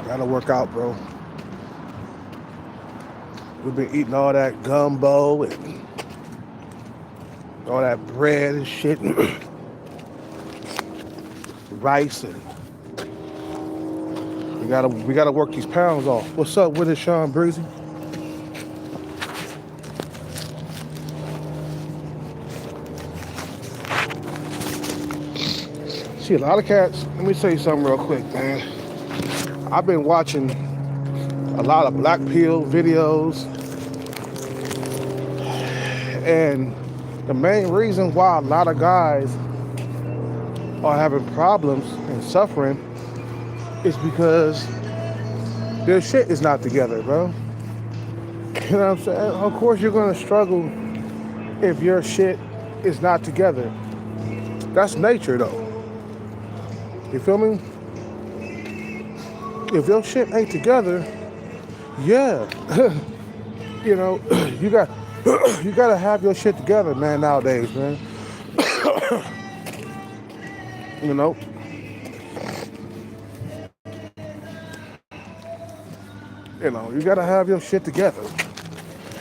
Gotta work out, bro. We've been eating all that gumbo and all that bread and shit, rice, and we gotta work these pounds off. What's up with it, Sean Breezy? See, a lot of cats. Let me tell you something real quick, man. I've been watching a lot of black pill videos, and the main reason why a lot of guys are having problems and suffering is because their shit is not together, bro. You know what I'm saying? Of course you're gonna struggle if your shit is not together. That's nature, though. You feel me? If your shit ain't together, yeah, you know, you gotta have your shit together, man, nowadays, man. You know, you gotta have your shit together.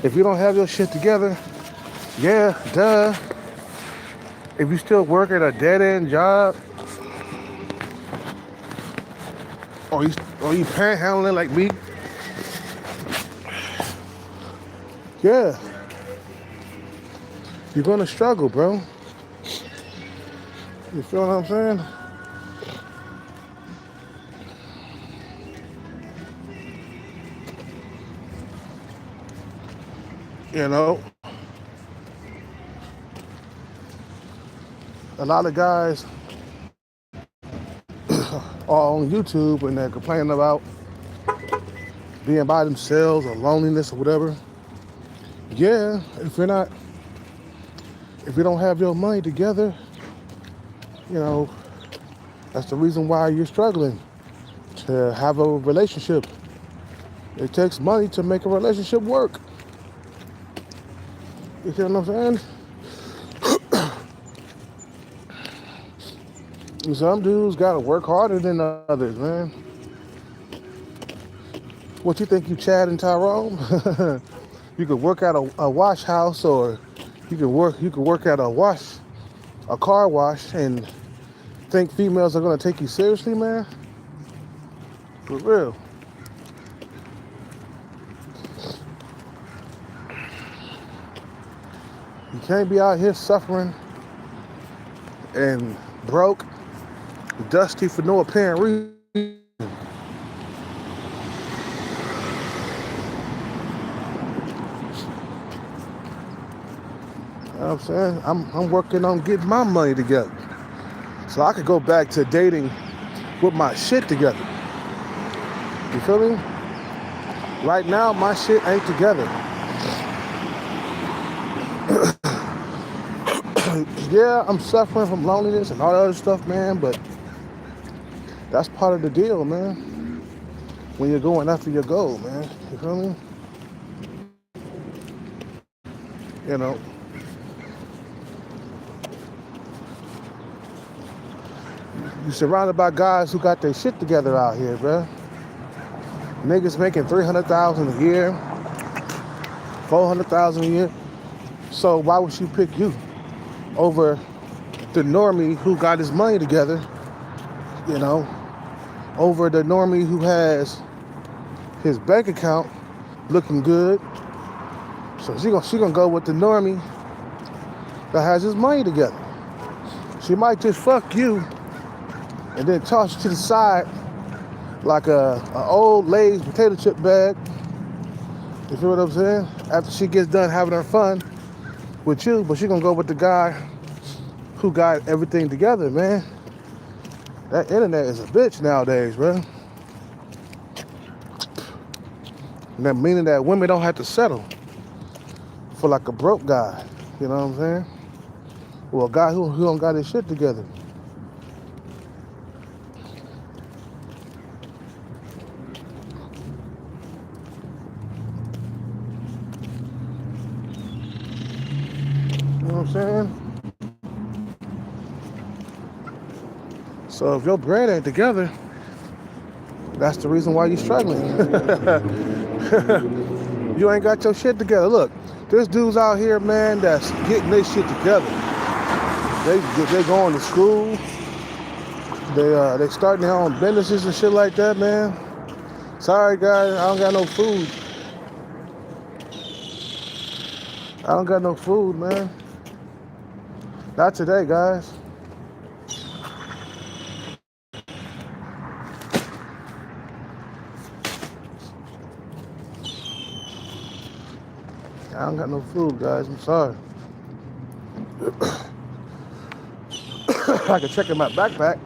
If you don't have your shit together, yeah, duh. If you still work at a dead-end job, or you panhandling like me, yeah, you're gonna struggle, bro. You feel what I'm saying? You know, a lot of guys are on YouTube and they're complaining about being by themselves or loneliness or whatever. Yeah, if you don't have your money together, that's the reason why you're struggling to have a relationship. It takes money to make a relationship work. You see what I'm saying? Some dudes gotta work harder than others, man. What you think, you Chad and Tyrone? You could work at a wash house, or you could work at a car wash, and think females are gonna take you seriously, man? For real. You can't be out here suffering and broke, dusty for no apparent reason. You know what I'm saying? I'm working on getting my money together so I could go back to dating with my shit together. You feel me? Right now, my shit ain't together. Yeah, I'm suffering from loneliness and all that other stuff, man, but that's part of the deal, man. When you're going after your goal, man. You feel me? You're surrounded by guys who got their shit together out here, bro. Niggas making $300,000 a year, $400,000 a year. So why would she pick you over the normie who got his money together? Over the normie who has his bank account looking good. So she gonna go with the normie that has his money together. She might just fuck you and then toss you to the side like a old Lay's potato chip bag. You feel what I'm saying? After she gets done having her fun with you, but she gonna go with the guy who got everything together, man. That internet is a bitch nowadays, bro. And that meaning that women don't have to settle for like a broke guy. You know what I'm saying? Well, a guy who don't got his shit together. You know what I'm saying? So if your bread ain't together, that's the reason why you're struggling. You ain't got your shit together. Look, there's dudes out here, man, that's getting their shit together. They going to school. They starting their own businesses and shit like that, man. Sorry, guys, I don't got no food. I don't got no food, man. Not today, guys. I don't got no food, guys. I'm sorry. I can check in my backpack.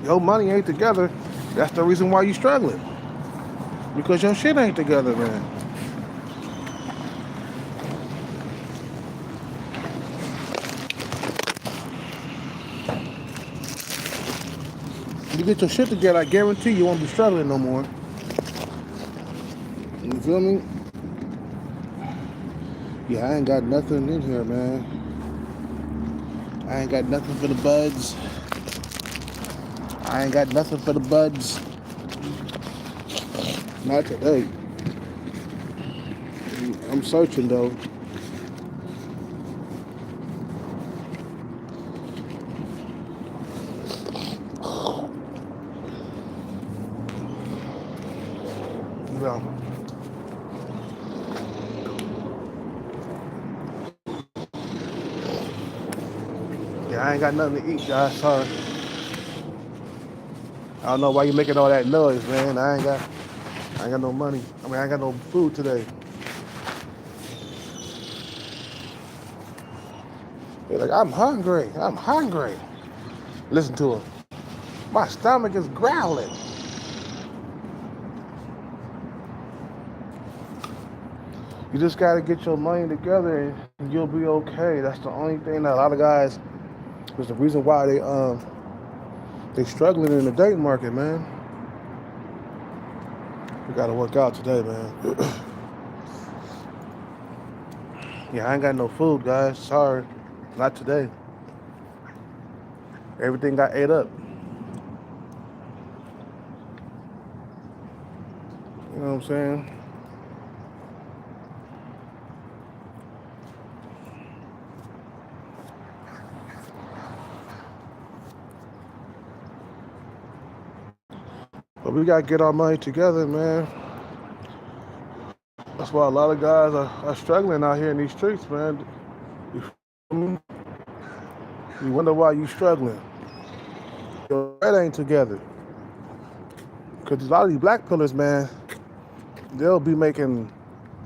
Your money ain't together. That's the reason why you struggling. Because your shit ain't together, man. You get your shit together, I guarantee you won't be struggling no more. You feel me? Yeah, I ain't got nothing in here, man. I ain't got nothing for the buds. I ain't got nothing for the buds. Not today. I'm searching, though. No. Yeah, I ain't got nothing to eat, guys. Sorry. I don't know why you making all that noise, man. I ain't got no money. I ain't got no food today. They're like, I'm hungry. I'm hungry. Listen to him. My stomach is growling. You just gotta get your money together and you'll be okay. That's the only thing that a lot of guys is the reason why they struggling in the dating market, man. We gotta work out today, man. Yeah, I ain't got no food, guys. Sorry. Not today. Everything got ate up. You know what I'm saying? But we gotta get our money together, man. That's why a lot of guys are struggling out here in these streets, man. You feel me? You wonder why you struggling. Your bread ain't together. Because a lot of these black pillars, man, they'll be making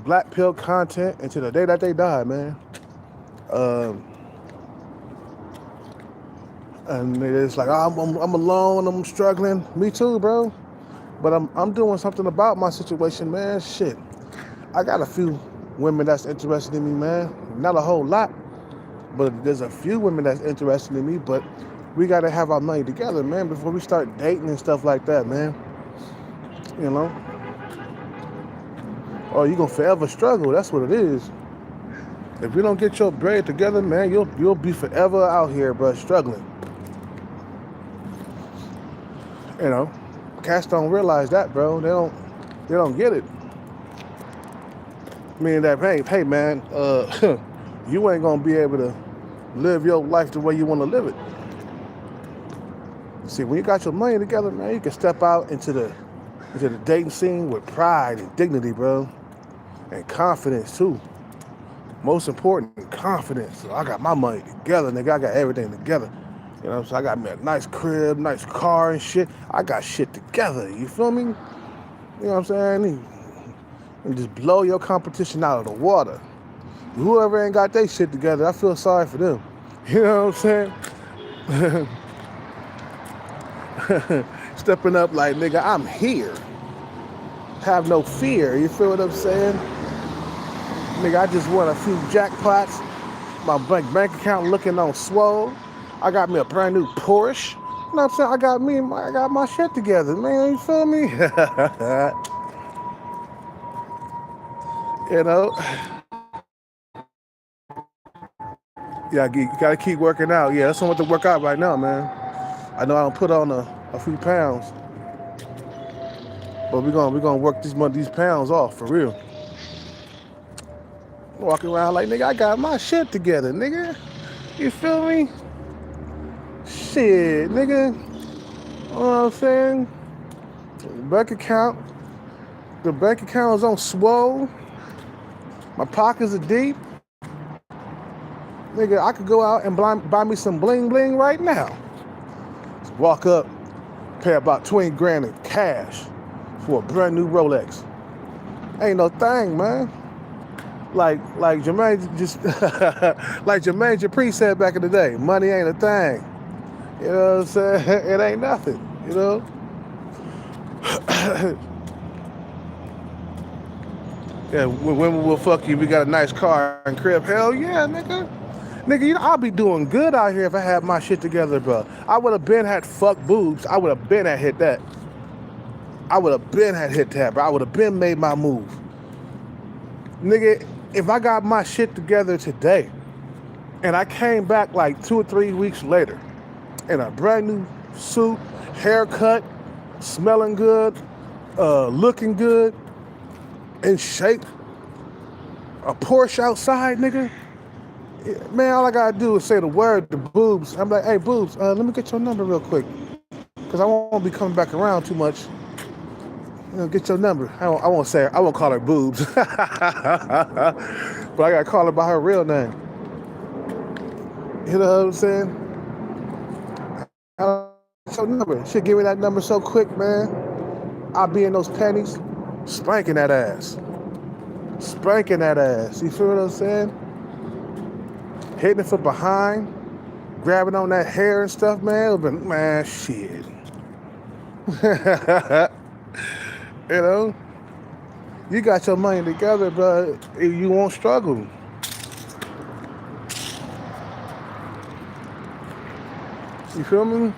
black pill content until the day that they die, man. And it's like, oh, I'm alone, I'm struggling. Me too, bro. But I'm doing something about my situation, man. Shit. I got a few women that's interested in me, man. Not a whole lot, but there's a few women that's interested in me. But we gotta have our money together, man, before we start dating and stuff like that, man. You know? Or you gonna forever struggle. That's what it is. If you don't get your bread together, man, you'll be forever out here, bro, struggling. You know, cats don't realize that, bro. They don't get it. Meaning that, hey, man, you ain't gonna be able to live your life the way you want to live it. See, when you got your money together, man, you can step out into the dating scene with pride and dignity, bro, and confidence too. Most important, confidence. So I got my money together, nigga. I got everything together. You know, so I got me a nice crib, nice car and shit. I got shit together. You feel me? You know what I'm saying? And just blow your competition out of the water. Whoever ain't got their shit together, I feel sorry for them. You know what I'm saying? Stepping up like, nigga, I'm here. Have no fear. You feel what I'm saying? Nigga, I just won a few jackpots. My bank account looking on swole. I got me a brand new Porsche. You know what I'm saying? I got my shit together, man. You feel me? You know? Yeah, you gotta keep working out. Yeah, that's something to work out right now, man. I know I don't put on a few pounds, but we're gonna work these pounds off for real. Walking around like, nigga, I got my shit together, nigga. You feel me? Shit, nigga. You know what I'm saying? Bank account. The bank account is on swole. My pockets are deep. Nigga, I could go out and buy me some bling bling right now. Just walk up, pay about 20 grand in cash for a brand new Rolex. Ain't no thing, man. Like Jermaine just like Jermaine Dupri said back in the day, money ain't a thing. You know what I'm saying? It ain't nothing, you know? Yeah, women will fuck you. We got a nice car and crib. Hell yeah, nigga. Nigga, you know, I'll be doing good out here if I had my shit together, bro. I would have been had fuck boobs. I would have been had hit that. I would have been had hit that, bro. I would have been made my move. Nigga, if I got my shit together today and I came back like 2 or 3 weeks later in a brand new suit, haircut, smelling good, looking good, in shape, a Porsche outside, nigga, man, all I gotta do is say the word to Boobs. I'm like, hey, Boobs, let me get your number real quick, because I won't be coming back around too much. You know, get your number. I won't call her Boobs. But I gotta call her by her real name. You know what I'm saying? Your number. She'll give me that number so quick, man. I'll be in those panties, spanking that ass. Spanking that ass. You feel what I'm saying? Hitting it from behind, grabbing on that hair and stuff, man. Man, shit. You know? You got your money together, but you won't struggle. You feel me?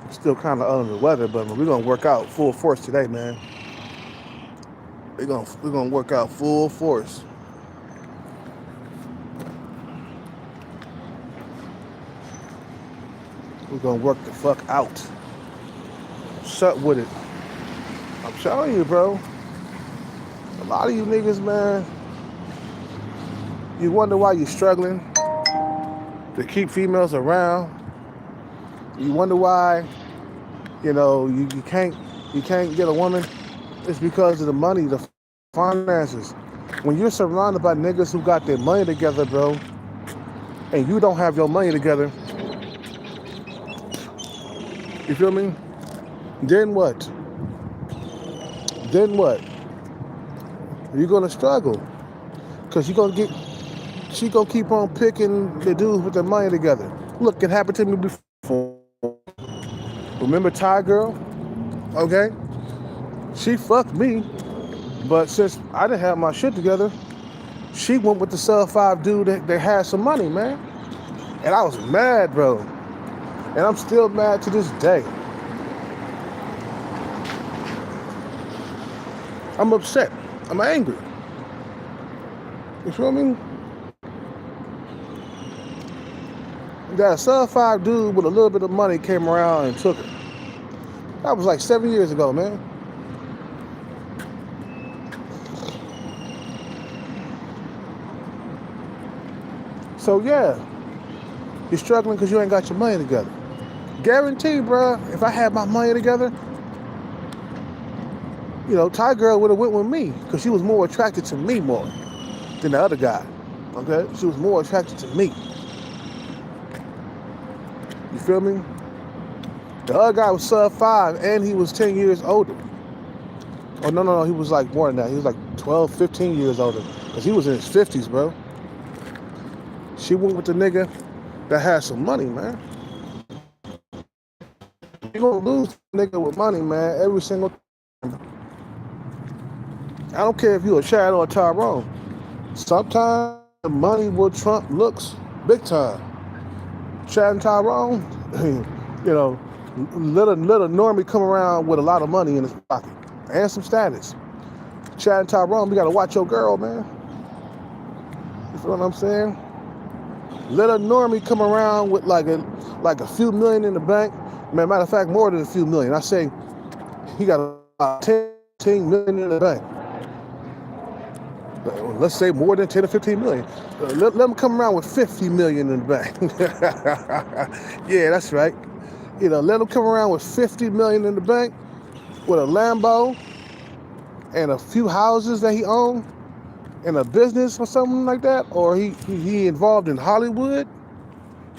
Still kind of under the weather, but we're gonna work out full force today, man. We're gonna work out full force. We're gonna work the fuck out. Shut with it. I'm telling you, bro. A lot of you niggas, man, you wonder why you're struggling to keep females around. You wonder why, you know, you can't get a woman. It's because of the money, the finances. When you're surrounded by niggas who got their money together, bro, and you don't have your money together, you feel me? Then what? Then what? You're gonna struggle. Cause she gonna keep on picking the dudes with their money together. Look, it happened to me before. Remember Thai girl? Okay? She fucked me, but since I didn't have my shit together, she went with the sub-5 dude that had some money, man. And I was mad, bro. And I'm still mad to this day. I'm upset. I'm angry. You feel me? That a sub-5 dude with a little bit of money came around and took her. That was like 7 years ago, man. So yeah, you're struggling because you ain't got your money together. Guarantee, bro, if I had my money together, You know, Thai girl would have went with me because she was more attracted to me more than the other guy. Okay? She was more attracted to me. You feel me? The other guy was sub 5 and he was 10 years older. Oh, no, he was like more than that. He was like 12, 15 years older because he was in his 50s, bro. She went with the nigga that had some money, man. You're going to lose the nigga with money, man, every single time. I don't care if you're a Chad or a Tyrone. Sometimes money will trump looks big time. Chad and Tyrone, you know, little normie come around with a lot of money in his pocket and some status. Chad and Tyrone, we gotta watch your girl, man. You feel what I'm saying? Little normie come around with like a few million in the bank. Man, matter of fact, more than a few million. I say he got about 10 million in the bank. Let's say more than 10 or 15 million. Let them come around with 50 million in the bank. Yeah, that's right. You know, let him come around with 50 million in the bank with a Lambo and a few houses that he owned and a business or something like that, or he involved in Hollywood.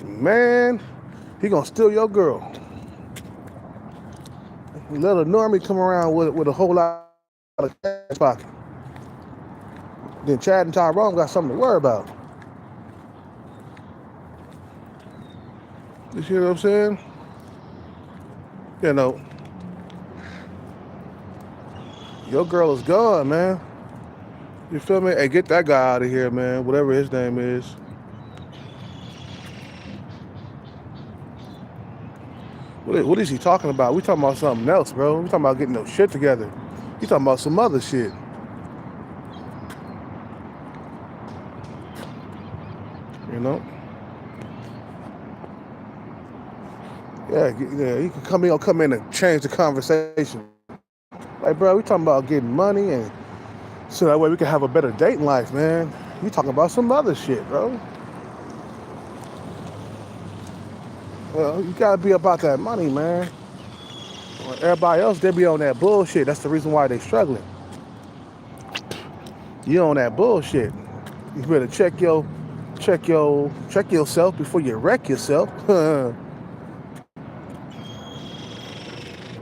Man, he gonna steal your girl. Let a normie come around with a whole lot of cash pocket. Then Chad and Tyrone got something to worry about. You see what I'm saying? You know, your girl is gone, man. You feel me? Hey, get that guy out of here, man. Whatever his name is. What is he talking about? We talking about something else, bro. We talking about getting no shit together. You talking about some other shit. You know? Yeah, he can come in and change the conversation. Like, bro, we talking about getting money and so that way we can have a better dating life, man. You talking about some other shit, bro. Well, you gotta be about that money, man. Everybody else, they be on that bullshit. That's the reason why they struggling. You on that bullshit. You better check yourself before you wreck yourself.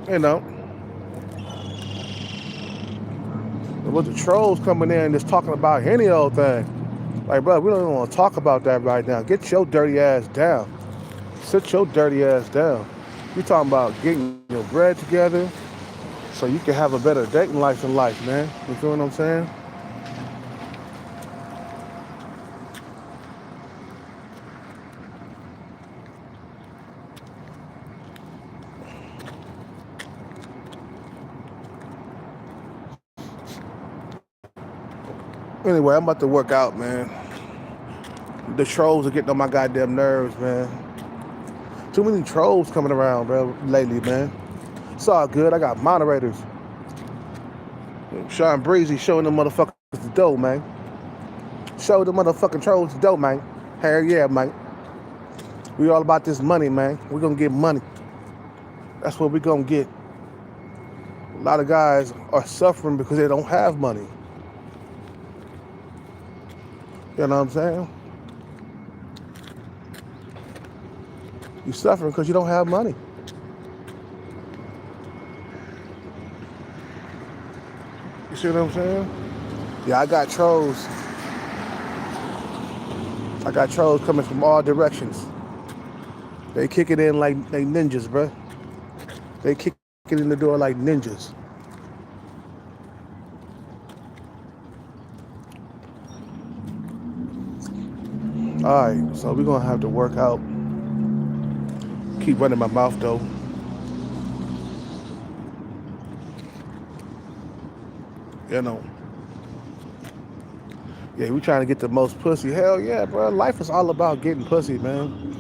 You know. With the trolls coming in just talking about any old thing. Like, bro, we don't even want to talk about that right now. Get your dirty ass down. Sit your dirty ass down. We talking about getting your bread together so you can have a better dating life in life, man. You feel what I'm saying? Anyway, I'm about to work out, man. The trolls are getting on my goddamn nerves, man. Too many trolls coming around, bro, lately, man. It's all good. I got moderators. Sean Breezy showing them motherfuckers the dough, man. Show the motherfucking trolls the dough, man. Hell yeah, man. We all about this money, man. We're gonna get money. That's what we're gonna get. A lot of guys are suffering because they don't have money. You know what I'm saying? You're suffering because you don't have money. You see what I'm saying? Yeah, I got trolls. I got trolls coming from all directions. They kick it in like they ninjas, bro. They kick it in the door like ninjas. All right, so we're gonna have to work out. Keep running my mouth though. You know. Yeah, we trying to get the most pussy. Hell yeah, bro. Life is all about getting pussy, man.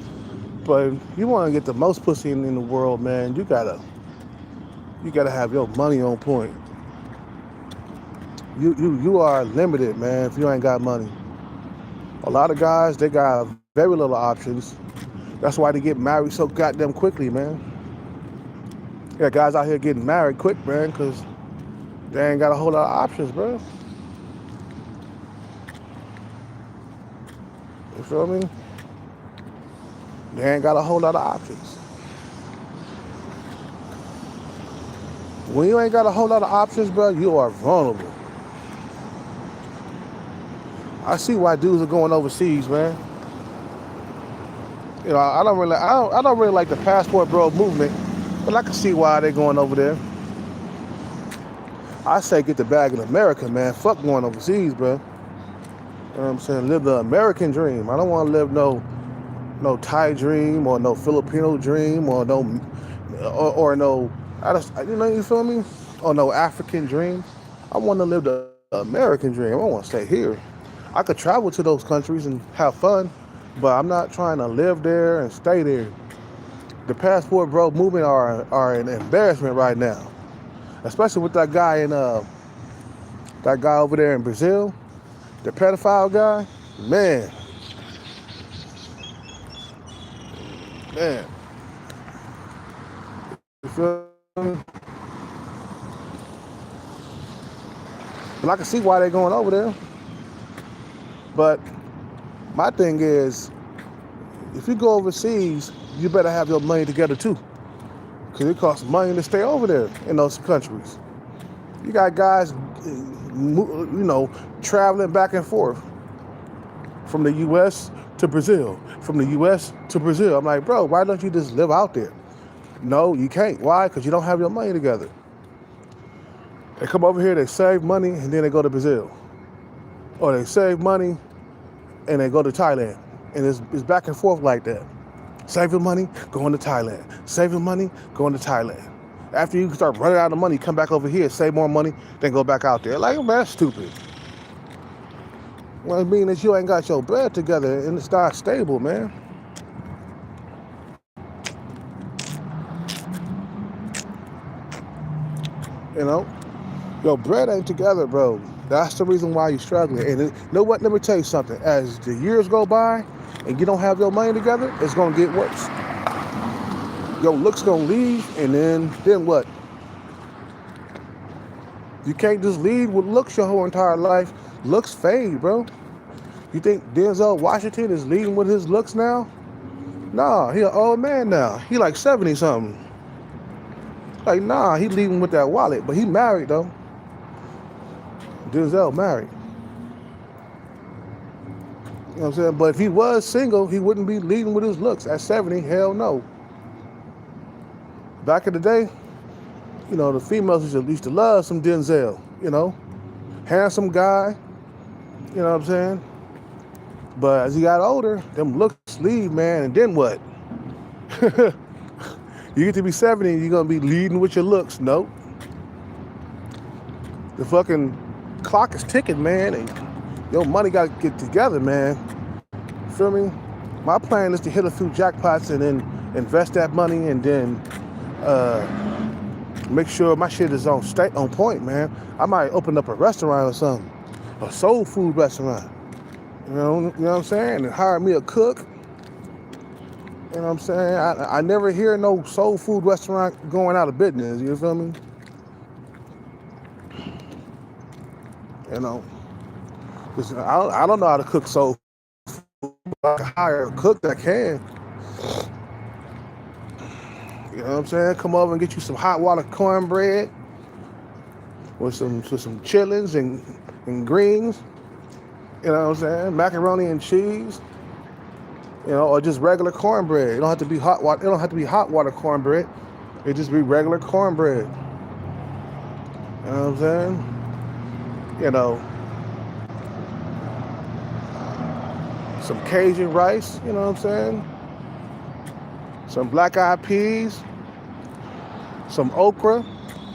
But if you want to get the most pussy in the world, man, you gotta have your money on point. You are limited, man, if you ain't got money. A lot of guys, they got very little options. That's why they get married so goddamn quickly, man. Yeah, guys out here getting married quick, man, because They ain't got a whole lot of options, bro. You feel me? They ain't got a whole lot of options. When you ain't got a whole lot of options, bro, you are vulnerable. I see why dudes are going overseas, man. You know, I don't really like the passport bro movement, but I can see why they're going over there. I say get the bag in America, man. Fuck going overseas, bro. You know what I'm saying? Live the American dream. I don't want to live no Thai dream or no Filipino dream or no you feel me? Or no African dream. I want to live the American dream. I want to stay here. I could travel to those countries and have fun, but I'm not trying to live there and stay there. The passport bro movement are an embarrassment right now, especially with that guy over there in Brazil, the pedophile guy. Man, man. You feel me? And I can see why they're going over there. But my thing is, if you go overseas, you better have your money together too. Because it costs money to stay over there in those countries. You got guys, traveling back and forth from the U.S. to Brazil, from the U.S. to Brazil. I'm like, bro, why don't you just live out there? No, you can't. Why? Because you don't have your money together. They come over here, they save money, and then they go to Brazil. Or they save money, and they go to Thailand. And it's back and forth like that. Saving money, going to Thailand. Saving money, going to Thailand. After you start running out of money, come back over here, save more money, then go back out there. Like, man, that's stupid. Well, it means that you ain't got your bread together and it's not stable, man. You know? Your bread ain't together, bro. That's the reason why you're struggling. And you know what? Let me tell you something. As the years go by and you don't have your money together, it's going to get worse. Your looks going to leave, and then what? You can't just lead with looks your whole entire life. Looks fade, bro. You think Denzel Washington is leading with his looks now? Nah, he an old man now. He like 70-something. Like, nah, he leading with that wallet. But he married, though. Denzel married. You know what I'm saying? But if he was single, he wouldn't be leading with his looks. At 70, hell no. Back in the day, the females used to love some Denzel, handsome guy, you know what I'm saying? But as he got older, them looks leave, man, and then what? You get to be 70 and you're going to be leading with your looks. Nope. The fucking clock is ticking, man, and your money got to get together, man. You feel me? My plan is to hit a few jackpots and then invest that money and then make sure my shit is on point, man. I might open up a restaurant or something, a soul food restaurant. You know what I'm saying? And hire me a cook. You know what I'm saying? I never hear no soul food restaurant going out of business. You feel me? Cause I don't know how to cook soul food, but I can hire a cook that can. You know what I'm saying? Come over and get you some hot water cornbread with some chitlins and greens. You know what I'm saying? Macaroni and cheese. Or just regular cornbread. It don't have to be hot water. It don't have to be hot water cornbread. It just be regular cornbread. You know what I'm saying? Some Cajun rice. You know what I'm saying? Some black-eyed peas, some okra, you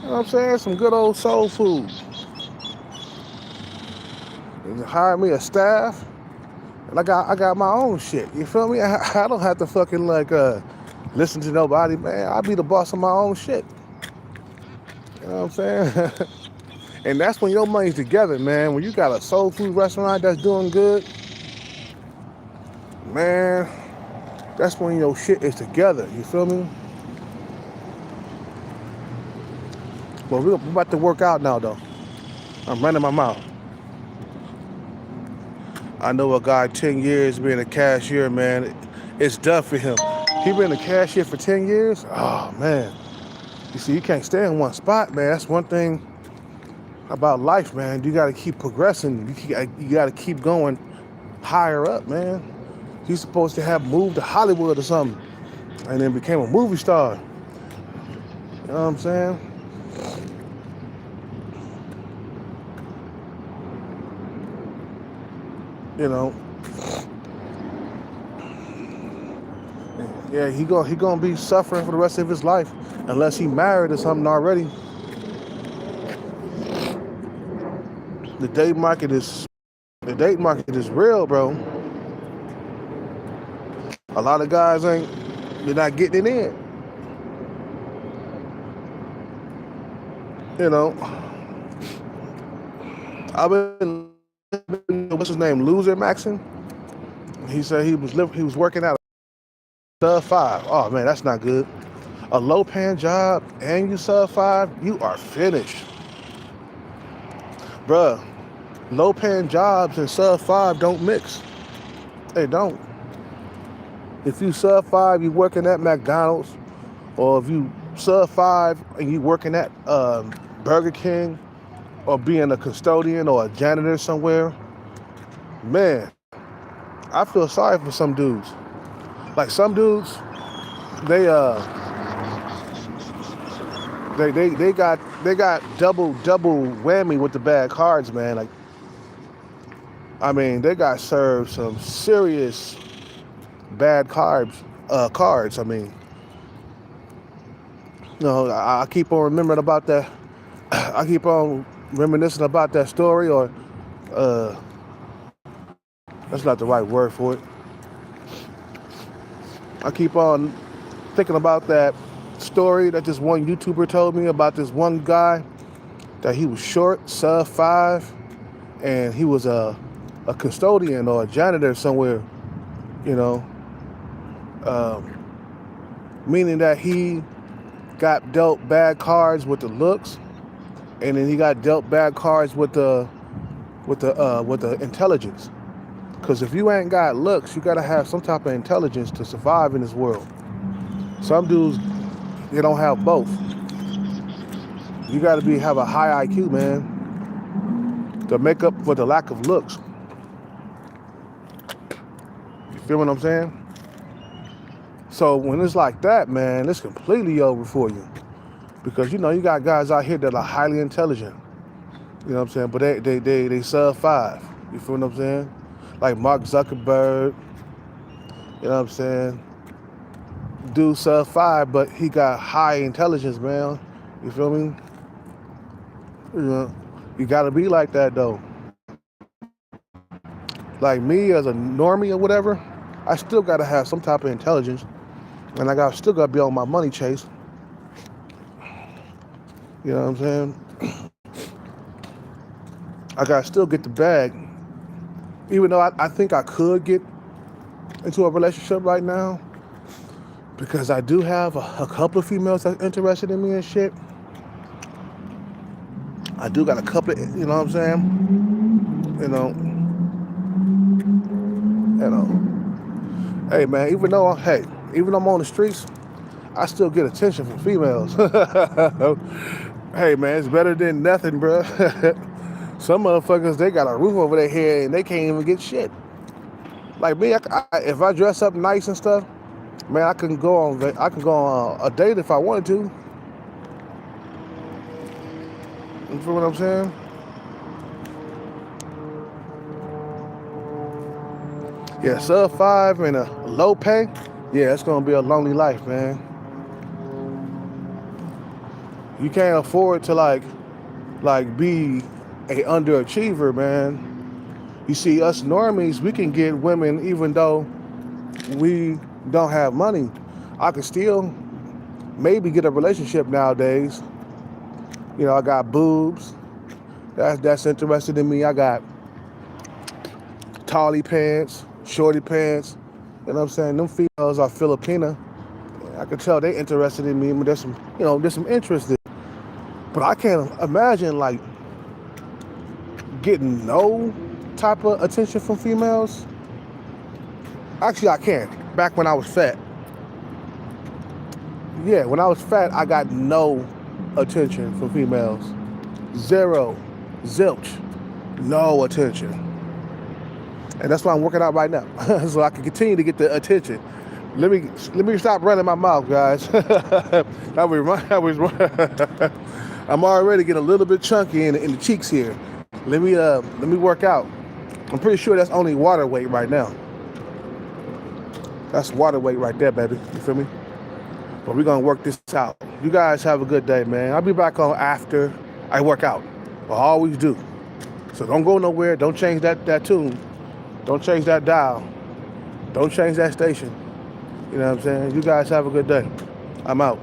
know what I'm saying? Some good old soul food. And hire me a staff, and I got my own shit. You feel me? I don't have to fucking listen to nobody, man. I be the boss of my own shit. You know what I'm saying? And that's when your money's together, man. When you got a soul food restaurant that's doing good, man. That's when your shit is together, you feel me? But we're about to work out now, though. I'm running my mouth. I know a guy 10 years being a cashier, man. It's done for him. He been a cashier for 10 years? Oh, man. You see, you can't stay in one spot, man. That's one thing about life, man. You got to keep progressing. You got to keep going higher up, man. He's supposed to have moved to Hollywood or something and then became a movie star. You know what I'm saying? You know, yeah, he gonna be suffering for the rest of his life unless he married or something already. The date market is real, bro. A lot of guys they're not getting it in. You know, I've been what's his name, Loser Maxon. He said he was working out sub 5. Oh man, that's not good. A low paying job and you sub 5, you are finished, bruh. Low paying jobs and sub 5 don't mix. They don't. If you sub 5, you working at McDonald's, or if you sub 5 and you working at Burger King, or being a custodian or a janitor somewhere, man, I feel sorry for some dudes. Like some dudes, they got double whammy with the bad cards, man. Like, I mean, they got served some serious bad cards. I mean, you know, I keep on remembering about that. I keep on reminiscing about that story, or that's not the right word for it. I keep on thinking about that story that this one YouTuber told me about this one guy that he was short, sub 5, and he was a custodian or a janitor somewhere, you know, meaning that he got dealt bad cards with the looks, and then he got dealt bad cards with the intelligence. Because if you ain't got looks, you gotta have some type of intelligence to survive in this world. Some dudes, they don't have both. You gotta have a high IQ, man, to make up for the lack of looks. You feel what I'm saying? So when it's like that, man, it's completely over for you. Because, you know, you got guys out here that are highly intelligent. You know what I'm saying? But they sub 5. You feel what I'm saying? Like Mark Zuckerberg. You know what I'm saying? Dude sub 5, but he got high intelligence, man. You feel me? You know, you gotta be like that though. Like me as a normie or whatever, I still gotta have some type of intelligence, and still gotta be on my money chase. You know what I'm saying? I gotta still get the bag, even though I think I could get into a relationship right now, because I do have a couple of females that's interested in me and shit. I do got a couple of, you know what I'm saying? You know. Hey man, even though I'm on the streets, I still get attention from females. Hey man, it's better than nothing, bro. Some motherfuckers, they got a roof over their head and they can't even get shit. Like me, if I dress up nice and stuff, man, I can go on a date if I wanted to. You feel what I'm saying? Yeah, sub 5 and a low pay, yeah, it's gonna be a lonely life, man. You can't afford to like be a underachiever, man. You see, us normies, we can get women even though we don't have money. I can still maybe get a relationship nowadays. You know, I got boobs. That's interested in me. I got tally pants, shorty pants. You know what I'm saying? Them females are Filipina. I can tell they interested in me. There's some interest there. But I can't imagine like getting no type of attention from females. Actually, I can. Back when I was fat. Yeah, when I was fat, I got no attention from females. Zero. Zilch. No attention. And that's why I'm working out right now. So I can continue to get the attention. Let me stop running my mouth, guys. I'm already getting a little bit chunky in the cheeks here. Let me work out. I'm pretty sure that's only water weight right now. That's water weight right there, baby. You feel me? But we're gonna work this out. You guys have a good day, man. I'll be back on after I work out. I always do. So don't go nowhere. Don't change that tune. Don't change that dial. Don't change that station. You know what I'm saying? You guys have a good day. I'm out.